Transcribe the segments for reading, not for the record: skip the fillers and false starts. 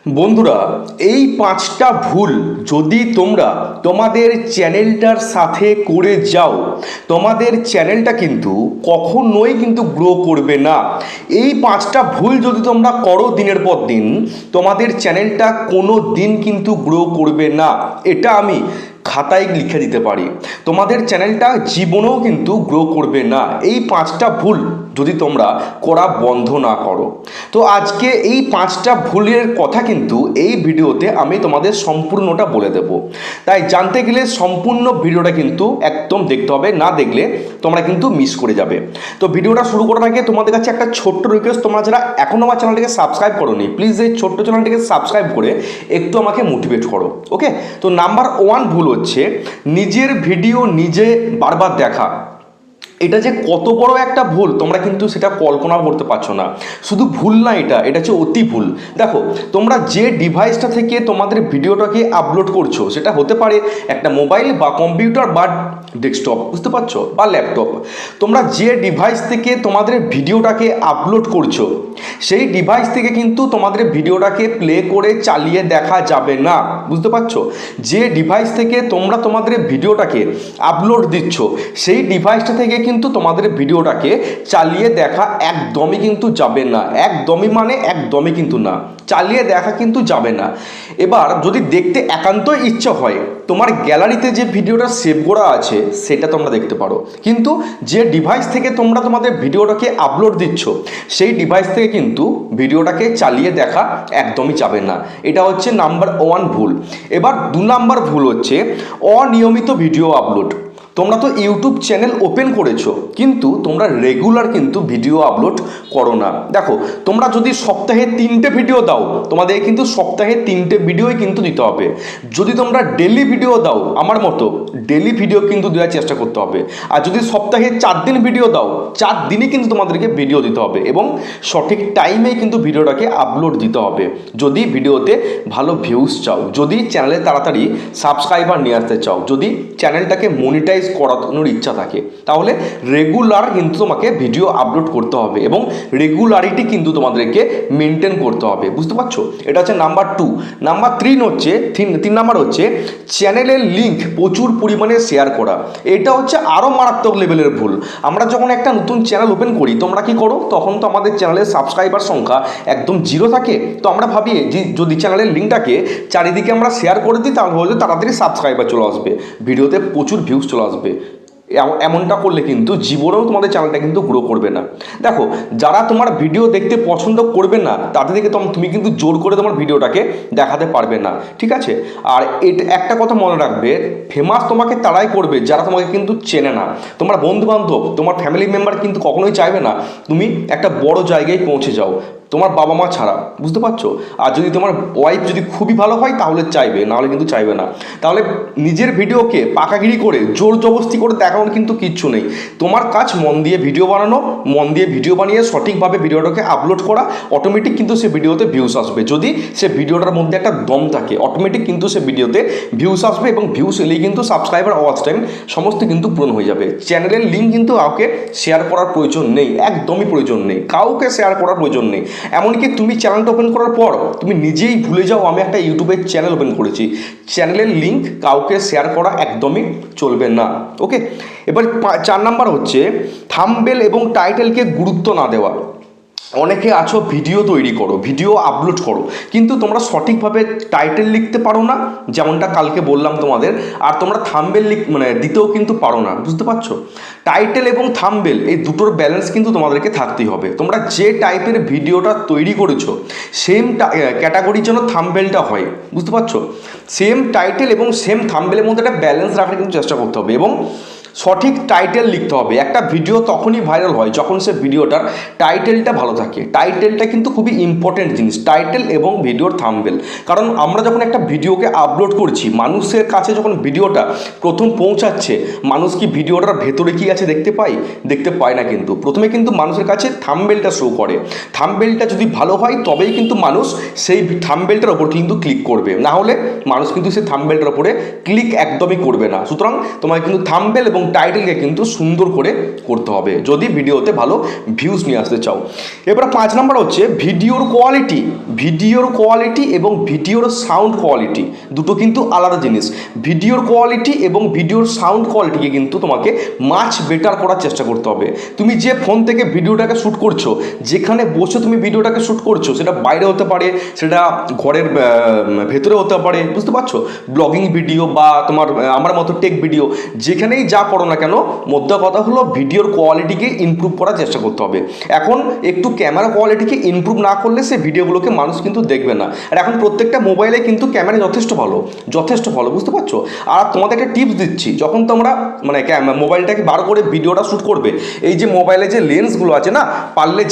বন্ধুরা, এই পাঁচটা ভুল যদি তোমরা তোমাদের চ্যানেলটার সাথে করে যাও, তোমাদের চ্যানেলটা কিন্তু কখনোই কিন্তু গ্রো করবে না। এই পাঁচটা ভুল যদি তোমরা করো দিনের পর দিন, তোমাদের চ্যানেলটা কোনো দিন কিন্তু গ্রো করবে না। এটা আমি খাতায় লিখে দিতে পারি। তোমাদের চ্যানেলটা জীবনেও কিন্তু গ্রো করবে না এই পাঁচটা ভুল যদি তোমরা করা বন্ধ না করো। তো আজকে এই পাঁচটা ভুলের কথা কিন্তু এই ভিডিওতে আমি তোমাদের সম্পূর্ণটা বলে দেব। তাই জানতে গেলে সম্পূর্ণ ভিডিওটা কিন্তু একদম দেখতে হবে, না দেখলে তোমরা কিন্তু মিস করে যাবে। তো ভিডিওটা শুরু করার আগে তোমাদের কাছে একটা ছোট্ট রিকোয়েস্ট, তোমরা যারা এখনও আমার চ্যানেলটিকে সাবস্ক্রাইব করোনি, প্লিজ এই ছোট্ট চ্যানেলটিকে সাবস্ক্রাইব করে একটু আমাকে মোটিভেট করো। ওকে, তো নাম্বার 1 ভুল হচ্ছে নিজের ভিডিও নিজে বারবার দেখা। এটা যে কত বড় একটা ভুল তোমরা কিন্তু সেটা কল্পনা করতে পারছো না। শুধু ভুল না, এটা হচ্ছে অতি ভুল। দেখো, তোমরা যে ডিভাইসটা থেকে তোমাদের ভিডিওটাকে আপলোড করছো, সেটা হতে পারে একটা মোবাইল বা কম্পিউটার বা ডেস্কটপ, বুঝতে পারছো, বা ল্যাপটপ। তোমরা যে ডিভাইস থেকে তোমাদের ভিডিওটাকে আপলোড করছো, সেই ডিভাইস থেকে কিন্তু তোমাদের ভিডিওটাকে প্লে করে চালিয়ে দেখা যাবে না, বুঝতে পারছো। যে ডিভাইস থেকে তোমরা তোমাদের ভিডিওটাকে আপলোড দিচ্ছ, সেই ডিভাইসটা থেকে কিন্তু তোমাদের ভিডিওটাকে চালিয়ে দেখা একদমই কিন্তু যাবে না। একদমই মানে একদমই কিন্তু না, চালিয়ে দেখা কিন্তু যাবে না। এবার যদি দেখতে একান্তই ইচ্ছা হয়, তোমার গ্যালারিতে যে ভিডিওটা সেভ করা আছে সেটা তোমরা দেখতে পারো, কিন্তু যে ডিভাইস থেকে তোমরা তোমাদের ভিডিওটাকে আপলোড দিচ্ছ, সেই ডিভাইস থেকে কিন্তু ভিডিওটাকে চালিয়ে দেখা একদমই যাবে না। এটা হচ্ছে নাম্বার 1 ভুল। এবার 2 নাম্বার ভুল হচ্ছে অনিয়মিত ভিডিও আপলোড। তোমরা তো ইউটিউব চ্যানেল ওপেন করেছো, কিন্তু তোমরা রেগুলার কিন্তু ভিডিও আপলোড করো না। দেখো, তোমরা যদি সপ্তাহে 3টে ভিডিও দাও, তোমাদের কিন্তু সপ্তাহে 3টে ভিডিওই কিন্তু দিতে হবে। যদি তোমরা ডেলি ভিডিও দাও, আমার মতো ডেলি ভিডিও কিন্তু দেওয়ার চেষ্টা করতে হবে। আর যদি সপ্তাহে 4 দিন ভিডিও দাও, 4 দিনই কিন্তু তোমাদেরকে ভিডিও দিতে হবে এবং সঠিক টাইমে কিন্তু ভিডিওটাকে আপলোড দিতে হবে। যদি ভিডিওতে ভালো ভিউজ চাও, যদি চ্যানেলে তাড়াতাড়ি সাবস্ক্রাইবার নিয়ে আসতে চাও, যদি চ্যানেলটাকে মনিটাইজ করানোর ইচ্ছা থাকে, তাহলে রেগুলার কিন্তু তোমাকে ভিডিও আপলোড করতে হবে এবং রেগুলারিটি কিন্তু তোমাদেরকে মেনটেন করতে হবে, বুঝতে পারছো। এটা হচ্ছে নাম্বার 2। নাম্বার 3 হচ্ছে 3 নাম্বার হচ্ছে চ্যানেলের লিঙ্ক প্রচুর পরিমাণে শেয়ার করা। এটা হচ্ছে আরও মারাত্মক লেভেলের ভুল। আমরা যখন একটা নতুন চ্যানেল ওপেন করি, তোমরা কি করো, তখন তো আমাদের চ্যানেলের সাবস্ক্রাইবার সংখ্যা একদম 0 থাকে। তো আমরা ভাবি যে যদি চ্যানেলের লিঙ্কটাকে চারিদিকে আমরা শেয়ার করে দিই, তাহলে হয়তো তাড়াতাড়ি সাবস্ক্রাইবার চলে আসবে, ভিডিওতে প্রচুর ভিউজ চলে আসবে। এমনটা করলে কিন্তু জীবনেও তোমাদের চ্যানেলটা কিন্তু গ্রো করবে না। দেখো, যারা তোমার ভিডিও দেখতে পছন্দ করবে না, তাদেরকে তুমি কিন্তু জোর করে তোমার ভিডিওটাকে দেখাতে পারবে না, ঠিক আছে। আর এটা একটা কথা মনে রাখবে, ফেমাস তোমাকে তারাই করবে যারা তোমাকে কিন্তু চেনে না। তোমার বন্ধু বান্ধব, তোমার ফ্যামিলি মেম্বার কিন্তু কখনোই চাইবে না তুমি একটা বড় জায়গায় পৌঁছে যাও, তোমার বাবা মা ছাড়া, বুঝতে পারছো। আর যদি তোমার ওয়াইফ যদি খুবই ভালো হয় তাহলে চাইবে, নাহলে কিন্তু চাইবে না। তাহলে নিজের ভিডিওকে পাকাগিরি করে জোর জবরদস্তি করে দেখানোর কিন্তু কিচ্ছু নেই। তোমার কাজ মন দিয়ে ভিডিও বানানো, মন দিয়ে ভিডিও বানিয়ে সঠিকভাবে ভিডিওটাকে আপলোড করা, অটোমেটিক কিন্তু সে ভিডিওতে ভিউস আসবে। যদি সে ভিডিওটার মধ্যে একটা দম থাকে, অটোমেটিক কিন্তু সে ভিডিওতে ভিউস আসবে এবং ভিউস এলেই কিন্তু সাবস্ক্রাইবার, ওয়াচ টাইম সমস্ত কিন্তু পূরণ হয়ে যাবে। চ্যানেলের লিঙ্ক কিন্তু কাউকে শেয়ার করার প্রয়োজন নেই, একদমই প্রয়োজন নেই, কাউকে শেয়ার করার প্রয়োজন নেই। এমনকি তুমি চ্যানেলটা ওপেন করার পর তুমি নিজেই ভুলে যাও আমি একটা ইউটিউবের চ্যানেল ওপেন করেছি, চ্যানেলের লিঙ্ক কাউকে শেয়ার করা একদমই চলবে না। ওকে, এবার 4 নাম্বার হচ্ছে থাম্বনেল এবং টাইটেলকে গুরুত্ব না দেওয়া। অনেকে আছো ভিডিও তৈরি করো, ভিডিও আপলোড করো, কিন্তু তোমরা সঠিকভাবে টাইটেল লিখতে পারো না, যেমনটা কালকে বললাম তোমাদের। আর তোমরা থাম্বনেল দিতেও কিন্তু পারো না, বুঝতে পারছো। টাইটেল এবং থাম্বনেল এই দুটোর ব্যালেন্স কিন্তু তোমাদেরকে থাকতেই হবে। তোমরা যে টাইপের ভিডিওটা তৈরি করেছো, সেম ক্যাটাগরির জন্য থাম্বনেলটা হয়, বুঝতে পারছো। সেম টাইটেল এবং সেম থাম্বনেলের মধ্যে একটা ব্যালেন্স রাখার কিন্তু চেষ্টা করতে হবে এবং সঠিক টাইটেল লিখতে হবে। একটা ভিডিও তখনই ভাইরাল হয় যখন সে ভিডিওটার টাইটেলটা ভালো থাকে। টাইটেলটা কিন্তু খুবই ইম্পর্টেন্ট জিনিস, টাইটেল এবং ভিডিওর থাম্বনেল। কারণ আমরা যখন একটা ভিডিওকে আপলোড করছি, মানুষের কাছে যখন ভিডিওটা প্রথম পৌঁছাচ্ছে, মানুষ কি ভিডিওটার ভেতরে কি আছে দেখতে পায় না। কিন্তু প্রথমে কিন্তু মানুষের কাছে থাম্বনেলটা শো করে। থাম্বনেলটা যদি ভালো হয় তবেই কিন্তু মানুষ সেই থাম্বনেলটার ওপর কিন্তু ক্লিক করবে, না হলে মানুষ কিন্তু সেই থাম্বনেলটার ওপরে ক্লিক একদমই করবে না। সুতরাং তোমাকে কিন্তু থাম্বনেল এবং টাইটেলকে কিন্তু সুন্দর করে করতে হবে যদি ভিডিওতে ভালো ভিউজ নিয়ে আসতে চাও। এবার 5 নাম্বার হচ্ছে ভিডিওর কোয়ালিটি এবং ভিডিওর সাউন্ড কোয়ালিটি দুটো কিন্তু আলাদা জিনিস। ভিডিওর কোয়ালিটি এবং ভিডিওর সাউন্ড কোয়ালিটিকে কিন্তু তোমাকে মাচ বেটার করার চেষ্টা করতে হবে। তুমি যে ফোন থেকে ভিডিওটাকে শ্যুট করছো, যেখানে বসে তুমি ভিডিওটাকে শ্যুট করছো, সেটা বাইরে হতে পারে, সেটা ঘরের ভেতরে হতে পারে, বুঝতে পারছো, ব্লগিং ভিডিও বা তোমার আমার মতো টেক ভিডিও, যেখানেই যা করো না কেন, মোদ্দা কথা হলো ভিডিওর কোয়ালিটিকে ইমপ্রুভ করার চেষ্টা করতে হবে। এখন একটু ক্যামেরা কোয়ালিটিকে ইমপ্রুভ না করলে সে ভিডিওগুলোকে মানুষ কিন্তু দেখবে না। আর এখন প্রত্যেকটা মোবাইলে কিন্তু ক্যামেরা যথেষ্ট ভালো, বুঝতে পারছো। আর তোমাদের একটা টিপস দিচ্ছি, যখন তোমরা মানে মোবাইলটাকে বার করে ভিডিওটা শ্যুট করবে, এই যে মোবাইলে যে লেন্সগুলো আছে না, পারলে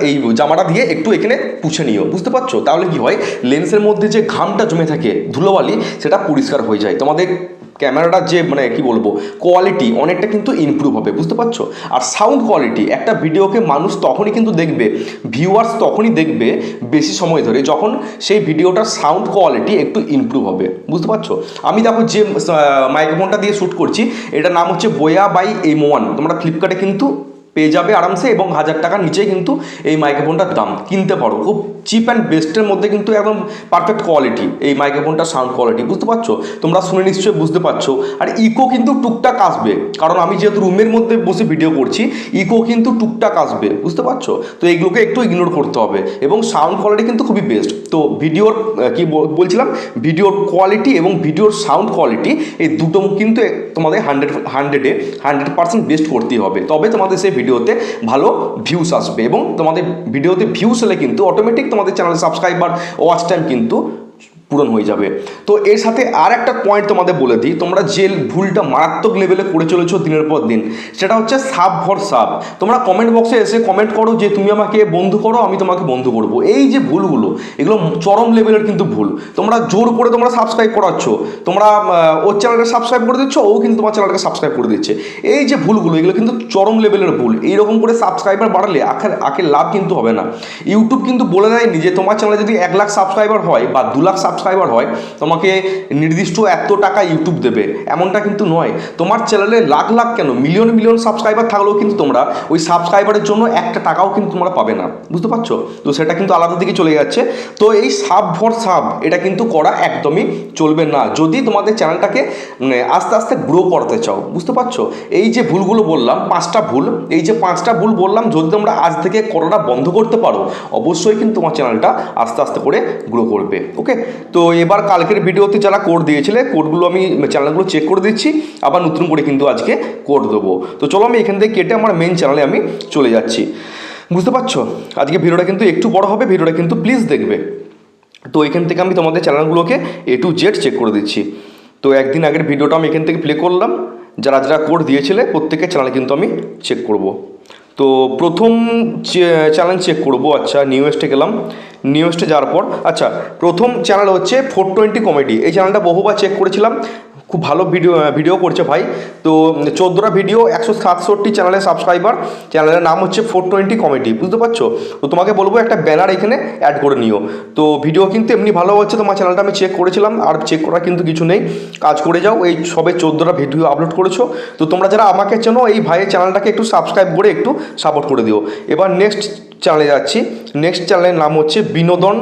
এই জামাটা দিয়ে একটু এখানে পুছে নিও, বুঝতে পারছো। তাহলে কি হয়, লেন্সের মধ্যে যে ঘামটা জমে থাকে, ধুলোবালি, সেটা পরিষ্কার হয়ে যায়। তোমাদের ক্যামেরাটার যে মানে কি বলবো কোয়ালিটি অনেকটা কিন্তু ইমপ্রুভ হবে, বুঝতে পারছো। আর সাউন্ড কোয়ালিটি, একটা ভিডিওকে মানুষ তখনই কিন্তু দেখবে, ভিউয়ার্স তখনই দেখবে বেশি সময় ধরে, যখন সেই ভিডিওটার সাউন্ড কোয়ালিটি একটু ইমপ্রুভ হবে, বুঝতে পারছো। আমি দেখো যে মাইক্রোফোনটা দিয়ে শ্যুট করছি, এটার নাম হচ্ছে বোয়া বাই M1, তোমরা ফ্লিপকার্টে কিন্তু পেয়ে যাবে আরামসে, এবং 1000 টাকার নিচে কিন্তু এই মাইক্রোফোনটার দাম, কিনতে পারো। খুব চিপ অ্যান্ড বেস্টের মধ্যে কিন্তু একদম পারফেক্ট কোয়ালিটি এই মাইক্রোফোনটার সাউন্ড কোয়ালিটি, বুঝতে পারছো। তোমরা শুনে নিশ্চয়ই বুঝতে পারছো। আর ইকো কিন্তু টুকটাক আসবে, কারণ আমি যেহেতু রুমের মধ্যে বসে ভিডিও করছি, ইকো কিন্তু টুকটাক আসবে, বুঝতে পারছো। তো এইগুলোকে একটু ইগনোর করতে হবে, এবং সাউন্ড কোয়ালিটি কিন্তু খুবই বেস্ট। তো ভিডিওর কি বলছিলাম, ভিডিওর কোয়ালিটি এবং ভিডিওর সাউন্ড কোয়ালিটি, এই দুটো কিন্তু তোমাদের 100% বেস্ট করতেই হবে, তবে তোমাদের সেই ভিডিওতে ভালো ভিউস আসবে। এবং তোমাদের ভিডিওতে ভিউস হলে কিন্তু অটোমেটিক তোমাদের চ্যানেল সাবস্ক্রাইবার, ওয়াচ টাইম কিন্তু পূরণ হয়ে যাবে। তো এর সাথে আর একটা পয়েন্ট তোমাদের বলে দিই, তোমরা যে ভুলটা মারাত্মক লেভেলে করে চলেছো দিনের পর দিন, সেটা হচ্ছে সাব ভর সাব। তোমরা কমেন্ট বক্সে এসে কমেন্ট করো যে তুমি আমাকে বন্ধু করো, আমি তোমাকে বন্ধু করবো। এই যে ভুলগুলো, এগুলো চরম লেভেলের কিন্তু ভুল। তোমরা জোর করে তোমরা সাবস্ক্রাইব করাচ্ছ, তোমরা ওর চ্যানেলকে সাবস্ক্রাইব করে দিচ্ছ, ও কিন্তু তোমার চ্যানেলকে সাবস্ক্রাইব করে দিচ্ছে। এই যে ভুলগুলো, এগুলো কিন্তু চরম লেভেলের ভুল। এইরকম করে সাবস্ক্রাইবার বাড়ালে আখের লাভ কিন্তু হবে না। ইউটিউব কিন্তু বলে দেয়নি যে তোমার চ্যানেলে যদি 1 লাখ সাবস্ক্রাইবার হয় বা 2 লাখ সাবস্ক্রাইবার হয়, তোমাকে নির্দিষ্ট এত টাকা ইউটিউব দেবে, এমনটা কিন্তু নয়। তোমার চ্যানেলে লাখ লাখ কেন, মিলিয়ন সাবস্ক্রাইবার থাকলেও কিন্তু তোমরা ওই সাবস্ক্রাইবারের জন্য একটা টাকাও কিন্তু তোমরা পাবে না, বুঝতে পারছো। তো সেটা কিন্তু আলাদা দিকে চলে যাচ্ছে। তো এই সাব ভর সাব, এটা কিন্তু করা একদমই চলবে না যদি তোমাদের চ্যানেলটাকে আস্তে আস্তে গ্রো করতে চাও, বুঝতে পারছো। এই যে ভুলগুলো বললাম, 5টা ভুল, এই যে 5টা ভুল বললাম, যদি তোমরা আজ থেকে করাটা বন্ধ করতে পারো, অবশ্যই কিন্তু তোমার চ্যানেলটা আস্তে আস্তে করে গ্রো করবে। ওকে, তো এবার কালকের ভিডিওতে যারা কোড দিয়েছিলে, কোডগুলো আমি চ্যানেলগুলো চেক করে দিচ্ছি, আবার নতুন করে কিন্তু আজকে কোড দেবো। তো চলো আমি এখান থেকে কেটে আমার মেন চ্যানেলে আমি চলে যাচ্ছি, বুঝতে পারছো। আজকে ভিডিওটা কিন্তু একটু বড় হবে, ভিডিওটা কিন্তু প্লিজ দেখবে। তো এখান থেকে আমি তোমাদের চ্যানেলগুলোকে A to Z চেক করে দিচ্ছি। তো একদিন আগের ভিডিওটা আমি এখান থেকে প্লে করলাম, যারা যারা কোড দিয়েছিলে প্রত্যেকের চ্যানেল কিন্তু আমি চেক করব। তো প্রথম চ্যানেল চেক করবো, আচ্ছা নিউজে গেলাম, নিউজে যাওয়ার পর আচ্ছা প্রথম চ্যানেল হচ্ছে 420 কমেডি। এই চ্যানেলটা বহুবার চেক করেছিলাম, খুব ভালো ভিডিও করছে ভাই। তো 14টা ভিডিও, 167 চ্যানেলের সাবস্ক্রাইবার, চ্যানেলের নাম হচ্ছে 420 কমেডি, বুঝতে পারছো। তো তোমাকে বলবো একটা ব্যানার এখানে অ্যাড করে নিও। তো ভিডিও কিন্তু এমনি ভালো হচ্ছে, তোমার চ্যানেলটা আমি চেক করেছিলাম, আর চেক করার কিন্তু কিছু নেই, কাজ করে যাও। এই সবে 14টা ভিডিও আপলোড করেছো। তো তোমরা যারা আমাকে চেনো, এই ভাইয়ের চ্যানেলটাকে একটু সাবস্ক্রাইব করে একটু সাপোর্ট করে দিও। এবার নেক্সট চ্যানেলে যাচ্ছি। নেক্সট চ্যানেলের নাম হচ্ছে বিনোদন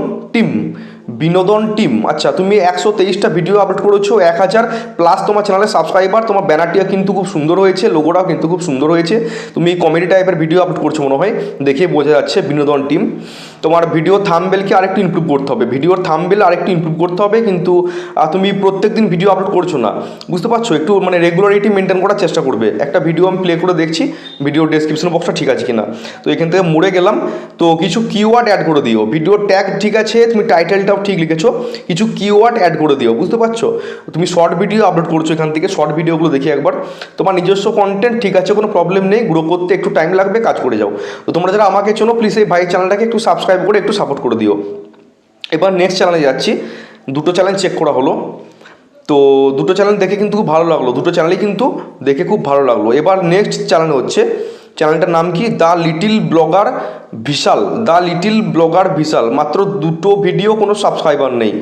টিম। আচ্ছা, তুমি 123টা ভিডিও আপলোড করেছো, 1000+ তোমার চ্যানেলের সাবস্ক্রাইবার, তোমার ব্যানারটিও কিন্তু খুব সুন্দর হয়েছে, লোগোটাও কিন্তু খুব সুন্দর হয়েছে। তুমি কমেডি টাইপের ভিডিও আপলোড করছো মনে হয়, দেখে বোঝা যাচ্ছে। বিনোদন টিম, তোমার ভিডিও থাম্বনেলকে আরেকটু ইমপ্রুভ করতে হবে, ভিডিওর থাম্বনেল আরেকটু ইমপ্রুভ করতে হবে। কিন্তু তুমি প্রত্যেক দিন ভিডিও আপলোড করছো না, বুঝতে পারছো। একটু মানে রেগুলারিটি মেনটেন করার চেষ্টা করবে। একটা ভিডিও আমি প্লে করে দেখছি, ভিডিও ডেসক্রিপশন বক্সটা ঠিক আছে কিনা। তো এখান থেকে মুড়ে গেলাম। তো কিছু কিওয়ার্ড অ্যাড করে দিও, ভিডিও ট্যাগ ঠিক আছে, তুমি টাইটেলটাও ঠিক লিখেছো, কিছু কিওয়ার্ড অ্যাড করে দিও, বুঝতে পারছো। তুমি শর্ট ভিডিও আপলোড করছো, এখান থেকে শর্ট ভিডিওগুলো দেখি একবার। তোমার নিজস্ব কন্টেন্ট ঠিক আছে, কোনো প্রবলেম নেই, গ্রো করতে একটু টাইম লাগবে, কাজ করে যাও। তো তোমরা যারা আমাকে চেনো, প্লিজ এই ভাই চ্যানেলটাকে একটু সাবস্ক্রাইব করে একটু সাপোর্ট করে দিও। এবার নেক্সট চ্যানেলে যাচ্ছি। দুটো চ্যানেল চেক করা হলো, তো দুটো চ্যানেল দেখে কিন্তু খুব ভালো লাগলো, দুটো চ্যানেলই কিন্তু দেখে খুব ভালো লাগলো। এবার নেক্সট চ্যানেল হচ্ছে, চ্যানেলটার নাম কি, দ্য লিটিল ব্লগার বিশাল। মাত্র 2টো ভিডিও, কোনো সাবস্ক্রাইবার নেই,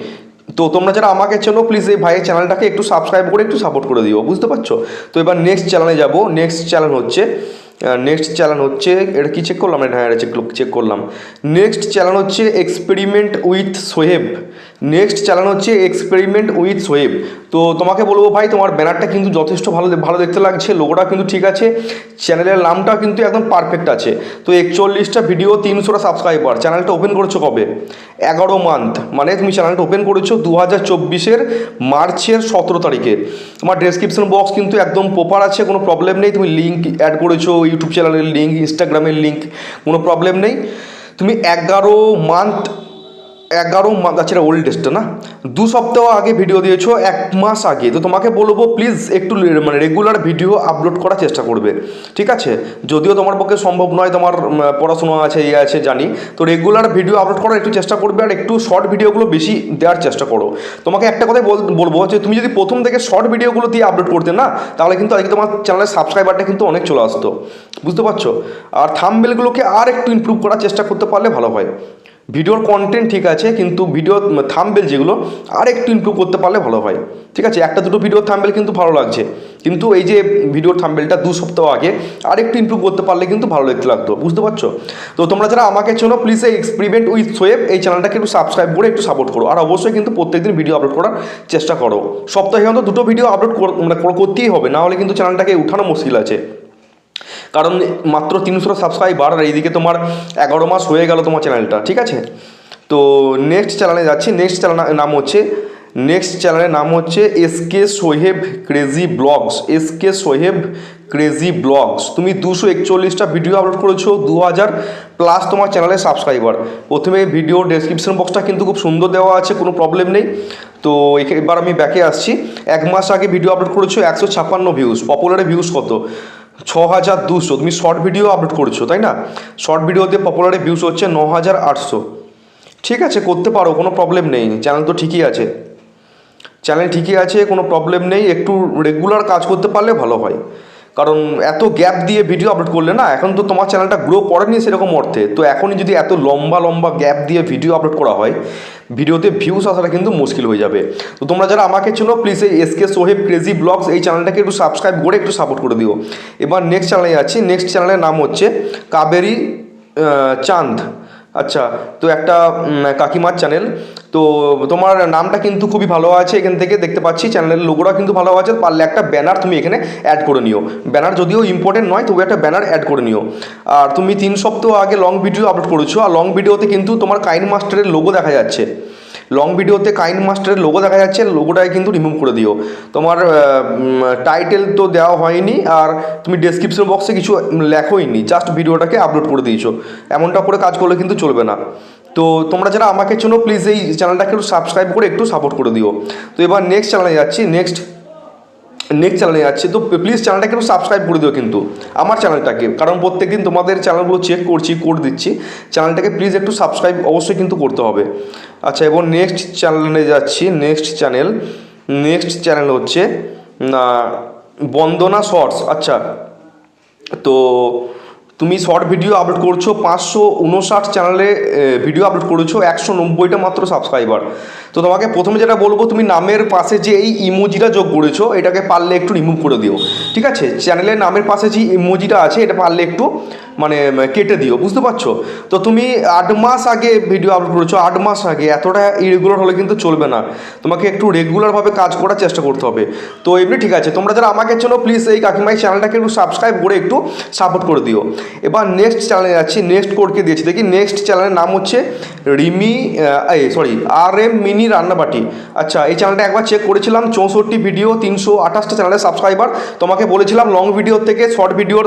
তো তোমরা যারা আমাকে চেনো প্লিজ এই ভাইয়ের চ্যানেলটাকে একটু সাবস্ক্রাইব করে একটু সাপোর্ট করে দিও, বুঝতে পারছো? তো এবার নেক্সট চ্যানেলে যাব। নেক্সট চ্যানেল হচ্ছে এটা কি চেক করলাম, হ্যাঁ এটা চেক করলাম। নেক্সট চ্যানেল হচ্ছে এক্সপেরিমেন্ট উইথ সোহেব। তো তোমাকে বলবো ভাই, তোমার ব্যানারটা কিন্তু যথেষ্ট ভালো দেখতে লাগছে, লোগোটা কিন্তু ঠিক আছে, চ্যানেলের নামটা কিন্তু একদম পারফেক্ট আছে। তো 41টা ভিডিও, 300টা সাবস্ক্রাইবার। চ্যানেলটা ওপেন করেছো কবে? 11 মান্থ, মানে তুমি চ্যানেলটা ওপেন করেছো 2024-এর মার্চের 17 তারিখে। তোমার ডেসক্রিপশন বক্স কিন্তু একদম প্রপার আছে, কোনো প্রবলেম নেই। তুমি লিঙ্ক অ্যাড করেছো, ইউটিউব চ্যানেলের লিঙ্ক, ইনস্টাগ্রামের লিঙ্ক, কোনো প্রবলেম নেই। তুমি 11 মান্থ আচ্ছা এটা ওল্ডেস্টটা না, 2 সপ্তাহ আগে ভিডিও দিয়েছো, 1 মাস আগে। তো তোমাকে বলবো প্লিজ একটু মানে রেগুলার ভিডিও আপলোড করার চেষ্টা করবে, ঠিক আছে? যদিও তোমার পক্ষে সম্ভব নয়, তোমার পড়াশোনা আছে, আছে জানি, তো রেগুলার ভিডিও আপলোড করার একটু চেষ্টা করবে, আর একটু শর্ট ভিডিওগুলো বেশি দেওয়ার চেষ্টা করো। তোমাকে একটা কথাই বলবো যে তুমি যদি প্রথম থেকে শর্ট ভিডিওগুলো দিয়ে আপলোড করতে না, তাহলে কিন্তু আজকে তোমার চ্যানেলের সাবস্ক্রাইবারটা কিন্তু অনেক চলে আসতো, বুঝতে পারছো? আর থাম্বনেলগুলোকে আর একটু ইমপ্রুভ করার চেষ্টা করতে পারলে ভালো হয়। ভিডিওর কন্টেন্ট ঠিক আছে, কিন্তু ভিডিও থাম্বনেল যেগুলো আর একটু ইমপ্রুভ করতে পারলে ভালো হয়, ঠিক আছে? একটা দুটো ভিডিওর থাম্বনেল কিন্তু ভালো লাগছে, কিন্তু এই যে ভিডিওর থাম্বনেলটা 2 সপ্তাহ আগে আর একটু ইমপ্রুভ করতে পারলে কিন্তু ভালো দেখতে লাগতো, বুঝতে পারছো? তো তোমরা যারা আমাকে চেনো প্লিজ এই এক্সপেরিমেন্ট উইথ সোহেব এই চ্যানেলটাকে একটু সাবস্ক্রাইব করে একটু সাপোর্ট করো। আর অবশ্যই কিন্তু প্রত্যেকদিন ভিডিও আপলোড করার চেষ্টা করো, সপ্তাহে অন্তত 2টো ভিডিও আপলোড মানে করতেই হবে, না হলে কিন্তু চ্যানেলটাকে উঠানো মুশকিল আছে। কারণ মাত্র 300 সাবস্ক্রাইবার, আর এইদিকে তোমার 11 মাস হয়ে গেল তোমার চ্যানেলটা, ঠিক আছে? তো নেক্সট চ্যানেলে যাচ্ছি। নেক্সট চ্যানেলের নাম হচ্ছে এসকে সোহেব ক্রেজি ব্লগস। তুমি 241টা ভিডিও আপলোড করেছো, 2000 প্লাস তোমার চ্যানেলের সাবস্ক্রাইবার। প্রথমে ভিডিও ডেসক্রিপশন বক্সটা কিন্তু খুব সুন্দর দেওয়া আছে, কোনো প্রবলেম নেই। তো এবার আমি ব্যাকে আসছি। 1 মাস আগে ভিডিও আপলোড করেছো, 156 ভিউজ। পপুলারে ভিউজ কত? 6200। তুমি শর্ট ভিডিও আপলোড করছো, তাই না? শর্ট ভিডিওতে পপুলারে ভিউজ হচ্ছে 9800। ঠিক আছে, করতে পারো, কোনো প্রবলেম নেই। চ্যানেল তো ঠিকই আছে, কোনো প্রবলেম নেই। একটু রেগুলার কাজ করতে পারলে ভালো হয়, কারণ এত গ্যাপ দিয়ে ভিডিও আপলোড করলে না, এখন তো তোমার চ্যানেলটা গ্রো করেনি সেরকম অর্থে। তো এখনই যদি এত লম্বা গ্যাপ দিয়ে ভিডিও আপলোড করা হয়, ভিডিওতে ভিউজ আসাটা কিন্তু মুশকিল হয়ে যাবে। তো তোমরা যারা আমাকে চেনো প্লিজ এই এসকে সোহেব ক্রেজি ব্লগস এই চ্যানেলটাকে একটু সাবস্ক্রাইব করে একটু সাপোর্ট করে দিও। এবার নেক্সট চ্যানেলে যাচ্ছি। নেক্সট চ্যানেলের নাম হচ্ছে কাবেরী চাঁদ। আচ্ছা, তো একটা কাকিমার চ্যানেল। তো তোমার নামটা কিন্তু খুবই ভালো আছে, এখান থেকে দেখতে পাচ্ছি চ্যানেলের লোগোটা কিন্তু ভালো আছে। পারলে একটা ব্যানার তুমি এখানে অ্যাড করে নিও। ব্যানার যদিও ইম্পর্টেন্ট নয়, তবু একটা ব্যানার অ্যাড করে নিও। আর তুমি 3 সপ্তাহ আগে লং ভিডিও আপলোড করেছো, আর লং ভিডিওতে কিন্তু তোমার কাইন মাস্টারের লোগো দেখা যাচ্ছে। লং ভিডিওতে কাইন মাস্টারের লোগো দেখা যাচ্ছে, লোগোটাকে কিন্তু রিমুভ করে দিও। তোমার টাইটেল তো দেওয়া হয়নি, আর তুমি ডেসক্রিপশন বক্সে কিছু লেখোইনি, জাস্ট ভিডিওটাকে আপলোড করে দিয়েছো। এমনটা করে কাজ করলে কিন্তু চলবে না। তো তোমরা যারা আমাকে চেনো প্লিজ এই চ্যানেলটাকে একটু সাবস্ক্রাইব করে একটু সাপোর্ট করে দিও। তো এবার নেক্সট চ্যানেলে যাচ্ছি। তো প্লিজ চ্যানেলটাকে একটু সাবস্ক্রাইব করে দিও কিন্তু আমার চ্যানেলটাকে, কারণ প্রত্যেকদিন তোমাদের চ্যানেলগুলো চেক করছি, কোড দিচ্ছি। চ্যানেলটাকে প্লিজ একটু সাবস্ক্রাইব অবশ্যই কিন্তু করতে হবে। আচ্ছা, এবং নেক্সট চ্যানেলে যাচ্ছি। নেক্সট চ্যানেল হচ্ছে বন্দনা শর্টস। আচ্ছা, তো তুমি শর্ট ভিডিও আপলোড করছো, 559 চ্যানেলে ভিডিও আপলোড করেছো, 190টা মাত্র সাবস্ক্রাইবার। তো তোমাকে প্রথমে যেটা বলবো, তুমি নামের পাশে যে এই ইমোজিটা যোগ করেছো, এটাকে পারলে একটু রিমুভ করে দিও, ঠিক আছে? চ্যানেলের নামের পাশে যে ইমোজিটা আছে, এটা পারলে একটু মানে কেটে দিও, বুঝতে পারছো? তো তুমি 8 মাস আগে ভিডিও আপলোড করেছো, 8 মাস আগে, এতটা ইরেগুলার হলে কিন্তু চলবে না। তোমাকে একটু রেগুলারভাবে কাজ করার চেষ্টা করতে হবে। তো এমনি ঠিক আছে, তোমরা যারা আমাকে চেনো প্লিজ এই কাকিমাই চ্যানেলটাকে একটু সাবস্ক্রাইব করে একটু সাপোর্ট করে দিও। এবার নেক্সট চ্যানেলে যাচ্ছি। নেক্সট কোডকে দিয়েছি, দেখি। নেক্সট চ্যানেলের নাম হচ্ছে RM মিনি রান্নাবাটি। আচ্ছা, এই চ্যানেলটা একবার চেক করেছিলাম, 64 ভিডিও, 328টা চ্যানেলের সাবস্ক্রাইবার। তোমাকে বলেছিলাম লং ভিডিওর থেকে শর্ট ভিডিওর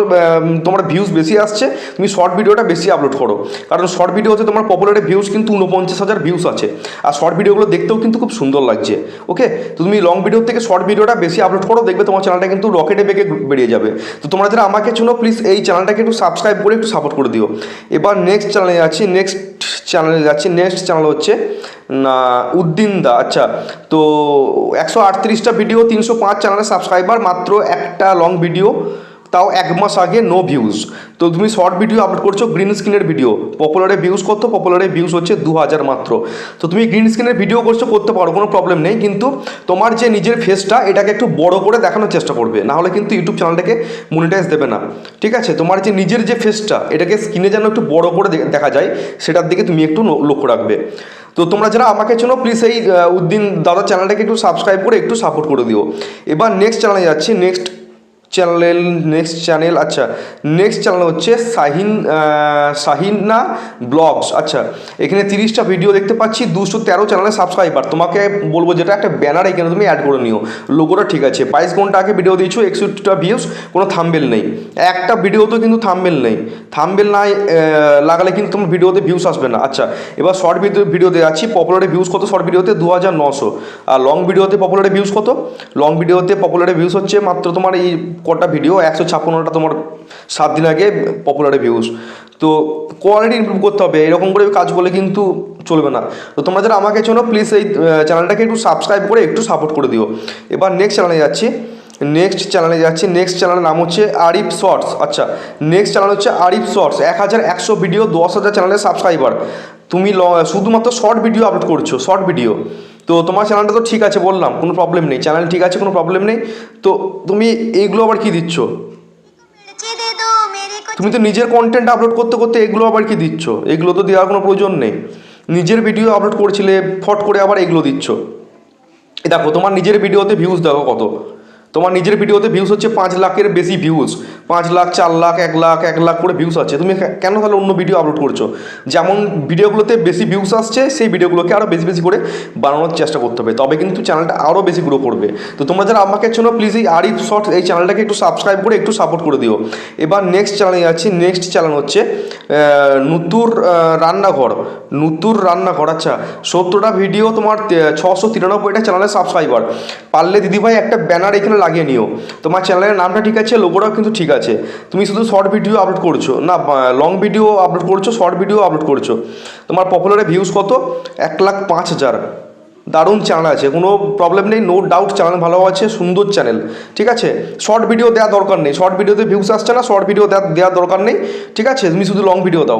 তোমার ভিউজ বেশি আসছে, তুমি শর্ট ভিডিওটা বেশি আপলোড করো, কারণ শর্ট ভিডিওতে তোমার পপুলারে ভিউজ কিন্তু 49,000 ভিউজ আছে, আর শর্ট ভিডিওগুলো দেখতেও কিন্তু খুব সুন্দর লাগছে। ওকে, তো তুমি লং ভিডিওর থেকে শর্ট ভিডিওটা বেশি আপলোড করো, দেখবে তোমার চ্যানেলটা কিন্তু রকেটে বেগে বেরিয়ে যাবে। তো তোমরা যারা আমাকে চেনো প্লিজ এই চ্যানেলটাকে একটু সাবস্ক্রাইব করে একটু সাপোর্ট করে দিও। এবার নেক্সট চ্যানেলে যাচ্ছি। নেক্সট চ্যানেল হচ্ছে উদ্দিন দা। আচ্ছা, তো 138টা ভিডিও, 305 চ্যানেলের সাবস্ক্রাইবার, মাত্র একটা লং ভিডিও, তাও 1 মাস আগে নো ভিউজ। তো তুমি শর্ট ভিডিও আপলোড করছো, গ্রিন স্ক্রিনের ভিডিও, পপুলারে ভিউজ কত? পপুলারে ভিউজ হচ্ছে 2000 মাত্র। তো তুমি গ্রিন স্ক্রিনের ভিডিও করছো, করতে পারো, কোনো প্রবলেম নেই, কিন্তু তোমার যে নিজের ফেসটা এটাকে একটু বড় করে দেখানোর চেষ্টা করবে, না হলে কিন্তু ইউটিউব চ্যানেলটাকে মনিটাইজ দেবে না। ঠিক আছে, তোমার যে নিজের যে ফেসটা এটাকে স্ক্রিনে যেন একটু বড় করে দেখা যায়, সেটার দিকে তুমি একটু লক্ষ্য রাখবে। তো তোমরা যারা আমাকে চেনো প্লিজ এই উদ্দিন দাদা চ্যানেলটাকে একটু সাবস্ক্রাইব করে একটু সাপোর্ট করে দিও। এবার নেক্সট চ্যানেলে যাচ্ছি, নেক্সট চ্যানেল আচ্ছা, নেক্সট চ্যানেল হচ্ছে শাহিনা ব্লগস। আচ্ছা, এখানে 30টা ভিডিও দেখতে পাচ্ছি, 213 চ্যানেলে সাবস্ক্রাইবার। তোমাকে বলবো যেটা একটা ব্যানার এখানে তুমি অ্যাড করে নিও, লোগোটা ঠিক আছে। 22 ঘন্টা আগে ভিডিও দিয়েছো, 61টা ভিউজ, কোনো থাম্বনেল নেই, একটা ভিডিওতেও কিন্তু থাম্বনেল নেই। থাম্বনেল নাই লাগালে কিন্তু তোমার ভিডিওতে ভিউজ আসবে না। আচ্ছা, এবার শর্ট ভিডিওতে যাচ্ছি, পপুলারে ভিউজ কত শর্ট ভিডিওতে? 2900। আর লং ভিডিওতে পপুলারে ভিউজ কত? লং ভিডিওতে পপুলারে ভিউজ হচ্ছে মাত্র তোমার এই কটা ভিডিও 156টা তোমার 7 দিন আগে পপুলারে ভিউজ। তো কোয়ালিটি ইমপ্রুভ করতে হবে, এরকম করে কাজ করলে কিন্তু চলবে না। তো তোমরা যারা আমাকে চেনো প্লিজ এই চ্যানেলটাকে একটু সাবস্ক্রাইব করে একটু সাপোর্ট করে দিও। এবার নেক্সট চ্যানেলে যাচ্ছি, নেক্সট চ্যানেলের নাম হচ্ছে আরিফ শর্টস। আচ্ছা, নেক্সট চ্যানেল হচ্ছে আরিফ শর্টস, 1100 ভিডিও, 10,000 চ্যানেলের সাবস্ক্রাইবার। তুমি শুধুমাত্র শর্ট ভিডিও আপলোড করছো, শর্ট ভিডিও। তো তোমার চ্যানেলটা তো ঠিক আছে, বললাম কোনো প্রবলেম নেই, চ্যানেল ঠিক আছে, কোনো প্রবলেম নেই। তো তুমি এইগুলো আবার কি দিচ্ছ? তুমি তো নিজের কন্টেন্ট আপলোড করতে করতে এগুলো আবার কি দিচ্ছ? এগুলো তো দেওয়ার কোনো প্রয়োজন নেই। নিজের ভিডিও আপলোড করছিলে, ফট করে আবার এগুলো দিচ্ছ। দেখো তোমার নিজের ভিডিওতে ভিউজ দেখো কত, তোমার নিজের ভিডিওতে ভিউজ হচ্ছে 5 লাখের বেশি ভিউজ, 5 লাখ, 4 লাখ, 1 লাখ করে ভিউজ আছে। তুমি কেন তাহলে অন্য ভিডিও আপলোড করছো? যেমন ভিডিওগুলোতে বেশি ভিউজ আসছে সেই ভিডিওগুলোকে আরও বেশি বেশি করে বানানোর চেষ্টা করতে হবে, তবে কিন্তু চ্যানেলটা আরও বেশি গ্রো করবে। তো তোমরা যারা আমাকে চেনো প্লিজ এই আরিফ শর্টস এই চ্যানেলটাকে একটু সাবস্ক্রাইব করে একটু সাপোর্ট করে দিও। এবার নেক্সট চ্যানেলে যাচ্ছি, নেক্সট চ্যানেল হচ্ছে নূতুর রান্নাঘর। আচ্ছা, 17টা ভিডিও, তোমার 693টা চ্যানেলের সাবস্ক্রাইবার। পারলে দিদিভাই একটা ব্যানার এখানে লাগিয়ে নিও, তোমার চ্যানেলের নামটা ঠিক আছে, লোগোটাও কিন্তু ঠিক আছে। তুমি শুধু শর্ট ভিডিও আপলোড করছো না, লং ভিডিও আপলোড করছো, শর্ট ভিডিও আপলোড করছো। তোমার পপুলারে ভিউজ কত? 1,05,000। দারুণ চ্যানেল আছে, কোনো প্রবলেম নেই, নো ডাউট চ্যানেল ভালো আছে, সুন্দর চ্যানেল। ঠিক আছে, শর্ট ভিডিও দেওয়ার দরকার নেই, শর্ট ভিডিওতে ভিউজ আসছে না, শর্ট ভিডিও দেওয়ার দরকার নেই। ঠিক আছে, তুমি শুধু লং ভিডিও দাও,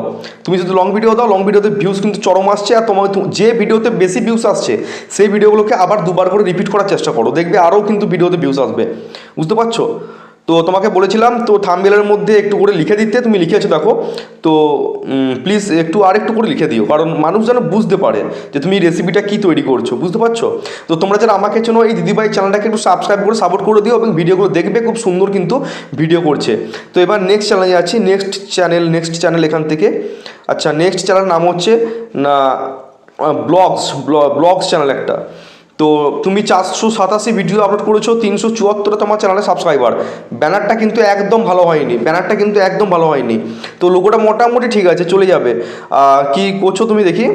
লং ভিডিওতে ভিউজ কিন্তু চরম আসছে। আর তোমার যে ভিডিওতে বেশি ভিউজ আসছে সেই ভিডিওগুলোকে আবার দুবার করে রিপিট করার চেষ্টা করো, দেখবে আরও কিন্তু ভিডিওতে ভিউজ আসবে। বুঝতে পারছো? তো তোমাকে বলেছিলাম তো থাম্বনেলের মধ্যে একটু করে লিখে দিতে, তুমি লিখেছো দেখো। তো প্লিজ একটু করে লিখে দিও, কারণ মানুষ যেন বুঝতে পারে যে তুমি রেসিপিটা কী তৈরি করছো। বুঝতে পারছো? তো তোমরা যারা আমাকে চেনো এই দিদিভাই চ্যানেলটাকে একটু সাবস্ক্রাইব করে সাপোর্ট করে দিও, এবং ভিডিওগুলো দেখবে, খুব সুন্দর কিন্তু ভিডিও করছে। তো এবার নেক্সট চ্যানেলে যাচ্ছি, নেক্সট চ্যানেল এখান থেকে। আচ্ছা, নেক্সট চ্যানেলের নাম হচ্ছে না ব্লগস চ্যানেল একটা। তো তুমি 487 ভিডিও আপলোড করেছো, 374 তোমার চ্যানেলে সাবস্ক্রাইবার। ব্যানারটা কিন্তু একদম ভালো হয়নি, তো লোগোটা মোটামুটি ঠিক আছে, চলে যাবে। কি করছো তুমি দেখি,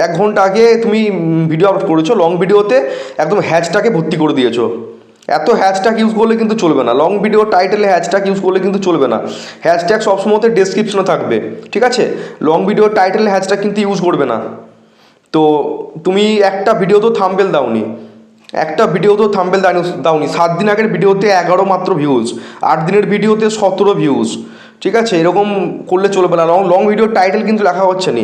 1 ঘন্টা আগে তুমি ভিডিও আপলোড করেছো, লং ভিডিওতে একদম হ্যাশট্যাগে ভর্তি করে দিয়েছো। এত হ্যাশট্যাগ ইউজ করলে কিন্তু চলবে না, লং ভিডিও টাইটেলে হ্যাশট্যাগ ইউজ করলে কিন্তু চলবে না। হ্যাশট্যাগ সবসময় ডেসক্রিপশনে থাকবে, ঠিক আছে? লং ভিডিও টাইটেলে হ্যাশট্যাগ কিন্তু ইউজ করবে না। তো তুমি একটা ভিডিওতেও থাম্বনেল দাওনি, 7 দিন আগের ভিডিওতে 11 মাত্র ভিউজ, 8 দিনের ভিডিওতে 17 ভিউজ। ঠিক আছে, এরকম করলে চলবে না। লং ভিডিওর টাইটেল কিন্তু লেখা হচ্ছে না,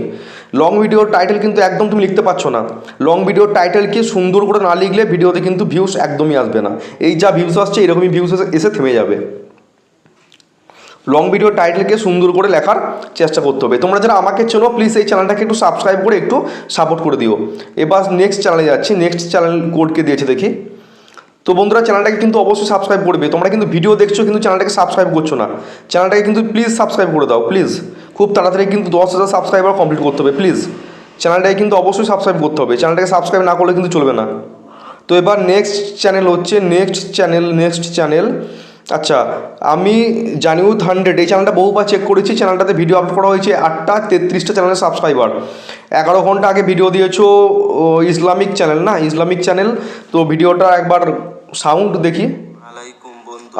লং ভিডিওর টাইটেল কিন্তু একদম তুমি লিখতে পারছো না। লং ভিডিওর টাইটেলকে সুন্দর করে না লিখলে ভিডিওতে কিন্তু ভিউজ একদমই আসবে না। এই যা ভিউজ আসছে এরকমই ভিউজ এসে থেমে যাবে। লং ভিডিও টাইটেলকে সুন্দর করে লেখার চেষ্টা করতে হবে। তোমরা যারা আমাকে চেনো প্লিজ এই চ্যানেলটাকে একটু সাবস্ক্রাইব করে একটু সাপোর্ট করে দিও। এবার নেক্সট চ্যানেলে যাচ্ছি, নেক্সট চ্যানেল কোডকে দিয়েছে দেখি। তো বন্ধুরা চ্যানেলটাকে কিন্তু অবশ্যই সাবস্ক্রাইব করবে। তোমরা কিন্তু ভিডিও দেখছো কিন্তু চ্যানেলটাকে সাবস্ক্রাইব করছো না, চ্যানেলটাকে কিন্তু প্লিজ সাবস্ক্রাইব করে দাও প্লিজ। খুব তাড়াতাড়ি কিন্তু 10,000 সাবস্ক্রাইবার কমপ্লিট করতে হবে প্লিজ। চ্যানেলটাকে কিন্তু অবশ্যই সাবস্ক্রাইব করতে হবে, চ্যানেলটাকে সাবস্ক্রাইব না করলে কিন্তু চলবে না। তো এবার নেক্সট চ্যানেল হচ্ছে নেক্সট চ্যানেল। আচ্ছা, আমি জানিউদ 100 এই চ্যানেলটা বহুবার চেক করেছি, চ্যানেলটাতে ভিডিও আপলোড করা হয়েছে 8টা 33টা চ্যানেলের সাবস্ক্রাইবার। 11 ঘন্টা আগে ভিডিও দিয়েছো, ইসলামিক চ্যানেল। তো ভিডিওটা একবার সাউন্ড দেখি।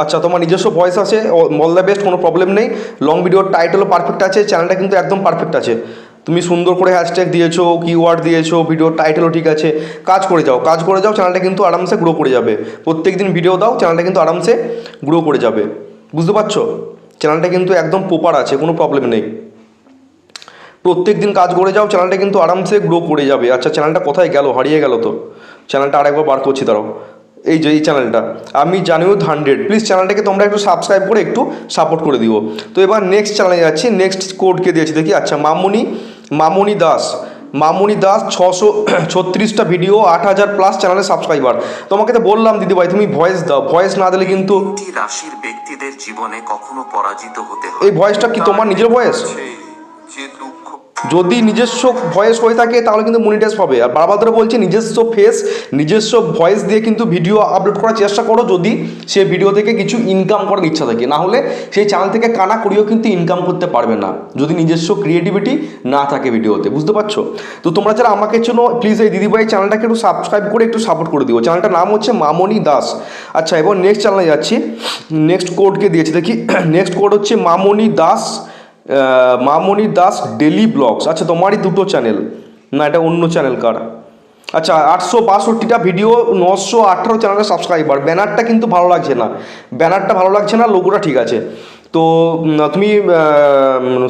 আচ্ছা, তোমার নিজস্ব ভয়েস আছে, অল দ্য বেস্ট, কোনো প্রবলেম নেই। লং ভিডিওর টাইটেলও পারফেক্ট আছে, চ্যানেলটা কিন্তু একদম পারফেক্ট আছে। তুমি সুন্দর করে হ্যাশট্যাগ দিয়েছো, কিওয়ার্ড দিয়েছো, ভিডিওর টাইটেলও ঠিক আছে। কাজ করে যাও, চ্যানেলটা কিন্তু আরামসে গ্রো করে যাবে। প্রত্যেক দিন ভিডিও দাও, চ্যানেলটা কিন্তু আরামসে গ্রো করে যাবে। বুঝতে পারছো? চ্যানেলটা কিন্তু একদম প্রপার আছে, কোনো প্রবলেম নেই। প্রত্যেক দিন কাজ করে যাও, চ্যানেলটা কিন্তু আরামসে গ্রো করে যাবে। আচ্ছা চ্যানেলটা কোথায় গেল, হারিয়ে গেল তো, চ্যানেলটা আরেকবার বার করছি দাঁড়াও। এই যে এই চ্যানেলটা আমি জানিও 100, প্লিজ চ্যানেলটাকে তোমরা একটু সাবস্ক্রাইব করে একটু সাপোর্ট করে দিও। তো এবার নেক্সট চ্যানেলে যাচ্ছি, নেক্সট কোডকে দিয়েছি দেখি। আচ্ছা মামনি দাস 636টা ভিডিও, 8000+ চ্যানেলে সাবস্ক্রাইবার। তোমাকে তো বললাম দিদিভাই তুমি ভয়েস দাও, ভয়েস না দিলে কিন্তু রাশির ব্যক্তিদের জীবনে কখনো পরাজিত হতে হয়। এই ভয়েসটা কি তোমার নিজের ভয়েস? যে দুঃখ যদি নিজস্ব ভয়েস হয়ে থাকে তাহলে কিন্তু মনিটাইজ পাবে। আর বারবার ধরে বলছি নিজস্ব ফেস নিজস্ব ভয়েস দিয়ে কিন্তু ভিডিও আপলোড করার চেষ্টা করো, যদি সে ভিডিও থেকে কিছু ইনকাম করার ইচ্ছা থাকে। না হলে সেই চ্যানেল থেকে কানা করিও কিন্তু ইনকাম করতে পারবে না, যদি নিজস্ব ক্রিয়েটিভিটি না থাকে ভিডিওতে, বুঝতে পারছো? তো তোমরা যারা আমাকে জন্য প্লিজ এই দিদিভাই চ্যানেলটাকে একটু সাবস্ক্রাইব করে একটু সাপোর্ট করে দিও। চ্যানেলটার নাম হচ্ছে মামনি দাস। আচ্ছা এবার নেক্সট চ্যানেলে যাচ্ছি, নেক্সট কোডকে দিয়েছি দেখি। নেক্সট কোড হচ্ছে মামনি দাস ডেলি ব্লগস। আচ্ছা তোমারই দুটো চ্যানেল না, এটা অন্য চ্যানেল কার? আচ্ছা 862টা ভিডিও, 918 চ্যানেলের সাবস্ক্রাইবার। ব্যানারটা কিন্তু ভালো লাগছে না, লোগোটা ঠিক আছে। তো তুমি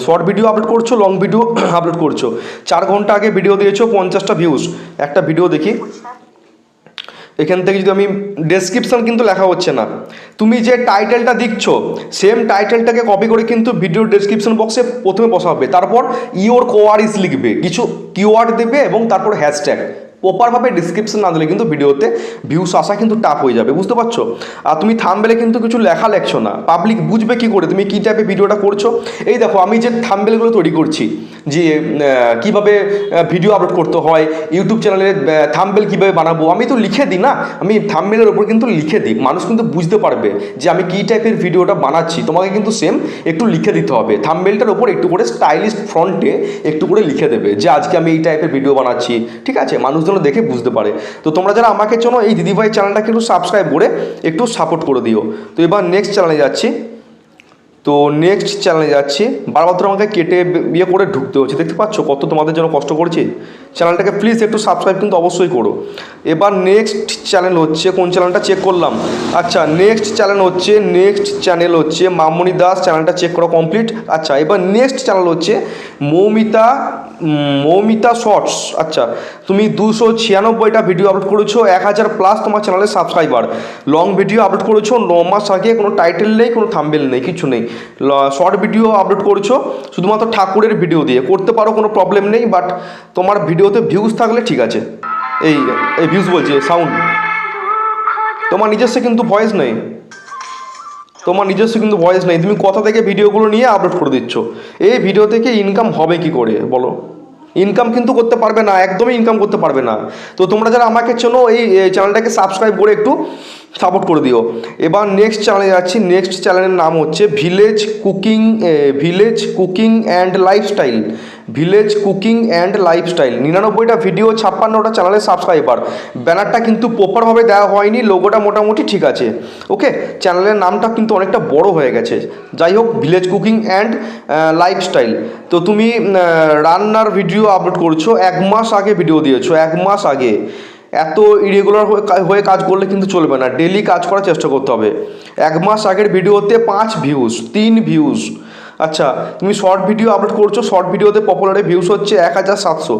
শর্ট ভিডিও আপলোড করছো, লং ভিডিও আপলোড করছো, 4 ঘন্টা আগে ভিডিও দিয়েছো, 50টা ভিউজ। একটা ভিডিও দেখি, এখান থেকে যদি আমি ডেসক্রিপশন কিন্তু লেখা হচ্ছে না, তুমি যে টাইটেলটা দিচ্ছ সেম টাইটেলটাকে কপি করে কিন্তু ভিডিও ডেসক্রিপশন বক্সে প্রথমে বসাবে, তারপর ইওর কোয়ারিজ লিখবে, কিছু কিওয়ার্ড দেবে এবং তারপর হ্যাশট্যাগ। প্রপারভাবে ডিসক্রিপশন না দিলে কিন্তু ভিডিওতে ভিউস আসা কিন্তু টাফ হয়ে যাবে, বুঝতে পারছো? আর তুমি থাম্বনেলে কিন্তু কিছু লেখা লেখছো না, পাবলিক বুঝবে কি করে তুমি কী টাইপের ভিডিওটা করছো? এই দেখো আমি যে থাম্বনেলগুলো তৈরি করছি, যে কীভাবে ভিডিও আপলোড করতে হয়, ইউটিউব চ্যানেলে থাম্বনেল কীভাবে বানাবো, আমি তো লিখে দিই না, আমি থাম্বনেলের ওপর কিন্তু লিখে দিই, মানুষ কিন্তু বুঝতে পারবে যে আমি কী টাইপের ভিডিওটা বানাচ্ছি। তোমাকে কিন্তু সেম একটু লিখে দিতে হবে, থাম্বনেলটার ওপর একটু করে স্টাইলিশ ফ্রন্টে একটু করে লিখে দেবে যে আজকে আমি এই টাইপের ভিডিও বানাচ্ছি, ঠিক আছে? মানুষ যেন দেখে বুঝতে পারে। তো তোমরা যারা আমাকে জন্য এই দিদিভাই চ্যানেলটাকে একটু সাবস্ক্রাইব করে একটু সাপোর্ট করে দিও। তো এবার নেক্সট চ্যানেলে যাচ্ছি, বারবার ধরে আমাকে কেটে বিয়ে করে ঢুকতে হচ্ছে, দেখতে পাচ্ছ কত তোমাদের জন্য কষ্ট করছি। চ্যানেলটাকে প্লিজ একটু সাবস্ক্রাইব কিন্তু অবশ্যই করো। এবার নেক্সট চ্যানেল হচ্ছে, কোন চ্যানেলটা চেক করলাম, আচ্ছা নেক্সট চ্যানেল হচ্ছে মামনি দাস, চ্যানেলটা চেক করা কমপ্লিট। আচ্ছা এবার নেক্সট চ্যানেল হচ্ছে মৌমিতা শর্টস। আচ্ছা তুমি 296টা ভিডিও আপলোড করেছো, 1000+ তোমার চ্যানেলের সাবস্ক্রাইবার। লং ভিডিও আপলোড করেছো 9 মাস আগে, কোনো টাইটেল নেই, কোনো থাম্বনেল নেই, কিছু নেই। শর্ট ভিডিও আপলোড করেছো শুধুমাত্র ঠাকুরের ভিডিও দিয়ে, করতে পারো, কোনো প্রবলেম নেই, বাট তোমার ভিডিওতে ভিউজ থাকলে ঠিক আছে। এই ভিউজ বলছি, সাউন্ড। তোমার নিজস্ব কিন্তু ভয়েস নেই, তুমি কোথা থেকে ভিডিওগুলো নিয়ে আপলোড করে দিচ্ছ? এই ভিডিও থেকে ইনকাম হবে কি করে বলো? ইনকাম কিন্তু করতে পারবে না, একদমই ইনকাম করতে পারবে না। তো তোমরা যারা আমাকে চেনো এই চ্যানেলটাকে সাবস্ক্রাইব করে একটু সাপোর্ট করে দিও। এবার নেক্সট চ্যানেলে যাচ্ছি, নেক্সট চ্যানেলের নাম হচ্ছে ভিলেজ কুকিং অ্যান্ড লাইফস্টাইল। 99টা ভিডিও, 56টা চ্যানেলের সাবস্ক্রাইবার। ব্যানারটা কিন্তু প্রপারভাবে দেওয়া হয়নি, লোগোটা মোটামুটি ঠিক আছে, ওকে। চ্যানেলের নামটা কিন্তু অনেকটা বড় হয়ে গেছে, যাই হোক ভিলেজ কুকিং অ্যান্ড লাইফস্টাইল। তো তুমি রান্নার ভিডিও আপলোড করছো, 1 মাস আগে ভিডিও দিয়েছো, 1 মাস আগে। এত ইরেগুলার হয়ে কাজ করলে কিন্তু চলবে না, ডেলি কাজ করার চেষ্টা করতে হবে। 1 মাস আগের ভিডিওতে 5 ভিউজ, 3 ভিউজ। আচ্ছা তুমি শর্ট ভিডিও আপলোড করছো, শর্ট ভিডিওতে পপুলারে ভিউজ হচ্ছে 1700।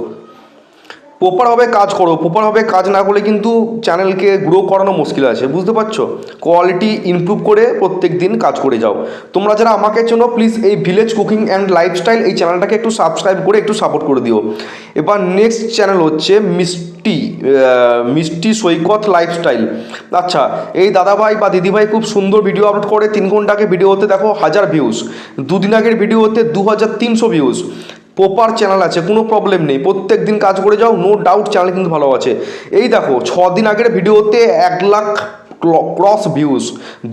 প্রপারভাবে কাজ করো, প্রপারভাবে কাজ না করলে কিন্তু চ্যানেলকে গ্রো করানো মুশকিল আছে, বুঝতে পারছো? কোয়ালিটি ইমপ্রুভ করে প্রত্যেক দিন কাজ করে যাও। তোমরা যারা আমাকে চেনো প্লিজ এই ভিলেজ কুকিং অ্যান্ড লাইফস্টাইল এই চ্যানেলটাকে একটু সাবস্ক্রাইব করে একটু সাপোর্ট করে দিও। এবার নেক্সট চ্যানেল হচ্ছে মিষ্টি সৈকত লাইফস্টাইল। আচ্ছা এই দাদাভাই বা দিদিভাই খুব সুন্দর ভিডিও আপলোড করে, 3 ঘন্টা আগে ভিডিওতে দেখো 1000 ভিউজ, 2 দিন আগের ভিডিওতে 2300 ভিউজ। প্রপার চ্যানেল আছে, কোনো প্রবলেম নেই, প্রত্যেক দিন কাজ করে যাও, নো ডাউট চ্যানেল কিন্তু ভালো আছে। এই দেখো 6 দিন আগের ভিডিওতে 1 লাখ ক্রস ভিউজ,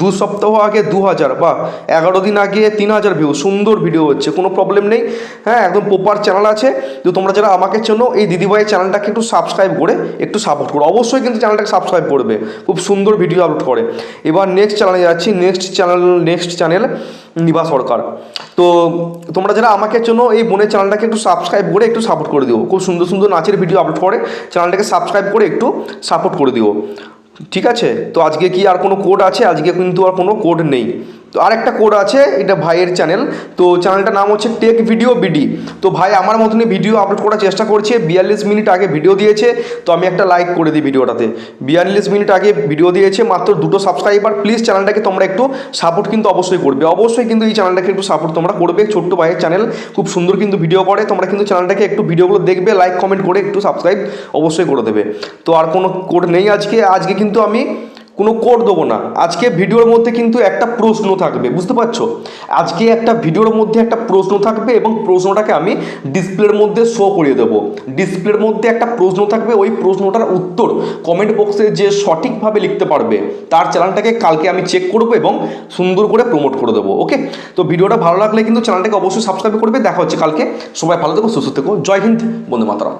2 সপ্তাহ আগে 2000, বা 11 দিন আগে 3000 ভিউজ। সুন্দর ভিডিও হচ্ছে, কোনো প্রবলেম নেই, হ্যাঁ একদম প্রপার চ্যানেল আছে। তো তোমরা যারা আমাকে চেনো এই দিদিভাই চ্যানেলটাকে একটু সাবস্ক্রাইব করে একটু সাপোর্ট করো, অবশ্যই কিন্তু চ্যানেলটাকে সাবস্ক্রাইব করবে, খুব সুন্দর ভিডিও আপলোড করে। এবার নেক্সট চ্যানেলে যাচ্ছি, নেক্সট চ্যানেল নিভা সরকার। তো তোমরা যারা আমাকে চেনো এই বোনের চ্যানেলটাকে একটু সাবস্ক্রাইব করে একটু সাপোর্ট করে দিও, খুব সুন্দর সুন্দর নাচের ভিডিও আপলোড করে, চ্যানেলটাকে সাবস্ক্রাইব করে একটু সাপোর্ট করে দিও, ঠিক আছে? তো আজকে কি আর কোনো কোড আছে? আজকে কিন্তু আর কোনো কোড নেই। তো আরেকটা কোড আছে, এটা ভাইয়ের চ্যানেল, তো চ্যানেলটার নাম হচ্ছে টেক ভিডিও বিডি। তো ভাই আমার মতনই ভিডিও আপলোড করার চেষ্টা করছে, 42 মিনিট আগে ভিডিও দিয়েছে, তো আমি একটা লাইক করে দিই ভিডিওটাতে। 42 মিনিট আগে ভিডিও দিয়েছে, মাত্র 2টো সাবস্ক্রাইবার। প্লিজ চ্যানেলটাকে তোমরা একটু সাপোর্ট কিন্তু অবশ্যই করবে, অবশ্যই কিন্তু এই চ্যানেলটাকে একটু সাপোর্ট তোমরা করবে। ছোট্ট ভাইয়ের চ্যানেল, খুব সুন্দর কিন্তু ভিডিও করে, তোমরা কিন্তু চ্যানেলটাকে একটু ভিডিওগুলো দেখবে, লাইক কমেন্ট করে একটু সাবস্ক্রাইব অবশ্যই করে দেবে। তো আর কোনো কোড নেই আজকে কিন্তু আমি কোনো কোড দেবো না। আজকে ভিডিওর মধ্যে কিন্তু একটা প্রশ্ন থাকবে, বুঝতে পারছো? আজকে একটা ভিডিওর মধ্যে একটা প্রশ্ন থাকবে এবং প্রশ্নটাকে আমি ডিসপ্লের মধ্যে শো করিয়ে দেবো। ডিসপ্লের মধ্যে একটা প্রশ্ন থাকবে, ওই প্রশ্নটার উত্তর কমেন্ট বক্সে যে সঠিকভাবে লিখতে পারবে তার চ্যানেলটাকে কালকে আমি চেক করবো এবং সুন্দর করে প্রমোট করে দেবো। ওকে, তো ভিডিওটা ভালো লাগলে কিন্তু চ্যানেলটাকে অবশ্যই সাবস্ক্রাইব করবে। দেখা হচ্ছে কালকে। সবাই ভালো থেকো, সুস্থ থেকো। জয় হিন্দ, বন্দে মাতরম।